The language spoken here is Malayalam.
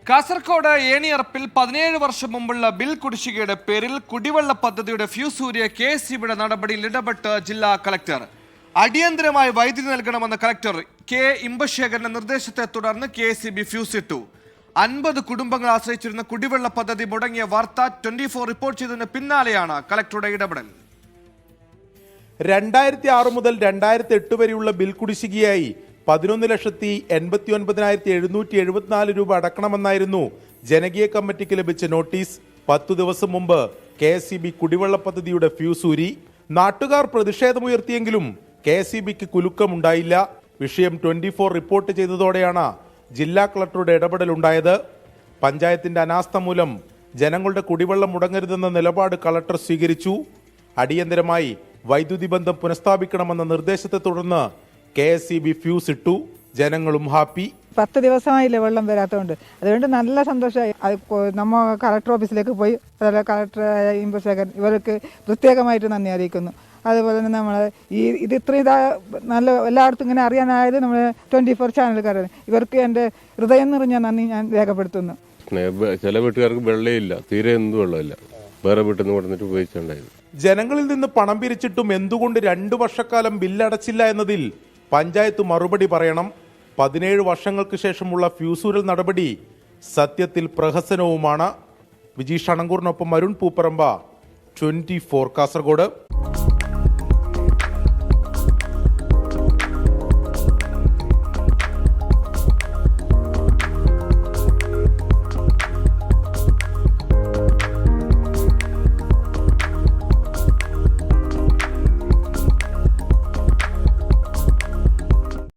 കാസർഗോഡ് ഏണിയറപ്പിൽ 17 വർഷം മുമ്പുള്ള ബിൽ കുടിശ്ശികയുടെ പേരിൽ കുടിവെള്ള പദ്ധതിയുടെ ഫ്യൂസ് ഊരിയ KSEBിയുടെ നടപടിയിൽ ഇടപെട്ട് ജില്ലാ കളക്ടർ. അടിയന്തരമായി വൈദ്യുതി നൽകണമെന്ന കളക്ടർ K. ഇമ്പശേഖരന്റെ നിർദ്ദേശത്തെ തുടർന്ന് KSEB ഫ്യൂസ് ഇട്ടു. 50 കുടുംബങ്ങൾ ആശ്രയിച്ചിരുന്ന കുടിവെള്ള പദ്ധതി മുടങ്ങിയ വാർത്ത 24 റിപ്പോർട്ട് ചെയ്തതിന് പിന്നാലെയാണ് കളക്ടറുടെ ഇടപെടൽ. 2006 മുതൽ 2008 വരെയുള്ള ബിൽ കുടിശ്ശികയായി 11,89,774 രൂപ അടക്കണമെന്നായിരുന്നു ജനകീയ കമ്മിറ്റിക്ക് ലഭിച്ച നോട്ടീസ്. 10 ദിവസം മുമ്പ് KSEB കുടിവെള്ള പദ്ധതിയുടെ ഫ്യൂസ് ഊരി. നാട്ടുകാർ പ്രതിഷേധമുയർത്തിയെങ്കിലും KSEBക്ക് കുലുക്കമുണ്ടായില്ല. വിഷയം 24 റിപ്പോർട്ട് ചെയ്തതോടെയാണ് ജില്ലാ കളക്ടറുടെ ഇടപെടലുണ്ടായത്. പഞ്ചായത്തിന്റെ അനാസ്ഥ മൂലം ജനങ്ങളുടെ കുടിവെള്ളം മുടങ്ങരുതെന്ന നിലപാട് കളക്ടർ സ്വീകരിച്ചു. അടിയന്തരമായി വൈദ്യുതി ബന്ധം പുനഃസ്ഥാപിക്കണമെന്ന നിർദ്ദേശത്തെ തുടർന്ന് KSEB ഫ്യൂസ് ഇട്ടു. ജനങ്ങളും ഹാപ്പി. 10 ദിവസമായില്ലേ വെള്ളം വരാത്തതുകൊണ്ട്, അതുകൊണ്ട് നല്ല സന്തോഷമായി. നമ്മൾ കളക്ടർ ഓഫീസിലേക്ക് പോയി, അതുപോലെ കളക്ടർ ഇമ്പശേഖരൻ ഇവർക്ക് പ്രത്യേകമായിട്ട് നന്ദി അറിയിക്കുന്നു. അതുപോലെ തന്നെ നമ്മൾ ഇത് ഇത്രയും നല്ല എല്ലായിടത്തും ഇങ്ങനെ അറിയാനായത് നമ്മൾ 24 ചാനലുകാരാണ്. ഇവർക്ക് എൻ്റെ ഹൃദയം നിറഞ്ഞ നന്ദി ഞാൻ രേഖപ്പെടുത്തുന്നു. ചില വീട്ടുകാർക്ക് വെള്ളമില്ല, തീരെ എന്ത് വെള്ളമില്ല, വേറെ വീട്ടിൽ നിന്ന് കൊടുത്തിട്ട് ഉപയോഗിച്ചിട്ടുണ്ടായിരുന്നു. ജനങ്ങളിൽ നിന്ന് പണം പിരിച്ചിട്ടും എന്തുകൊണ്ട് 2 വർഷക്കാലം ബില്ലടച്ചില്ല എന്നതിൽ പഞ്ചായത്ത് മറുപടി പറയണം. 17 വർഷങ്ങൾക്ക് ശേഷമുള്ള ഫ്യൂസൂരൽ നടപടി സത്യത്തിൽ പ്രഹസനവുമാണ്. വിജീഷ് അണങ്കൂറിനൊപ്പം അരുൺ പൂപ്പറമ്പ, 24 കാസർഗോഡ്.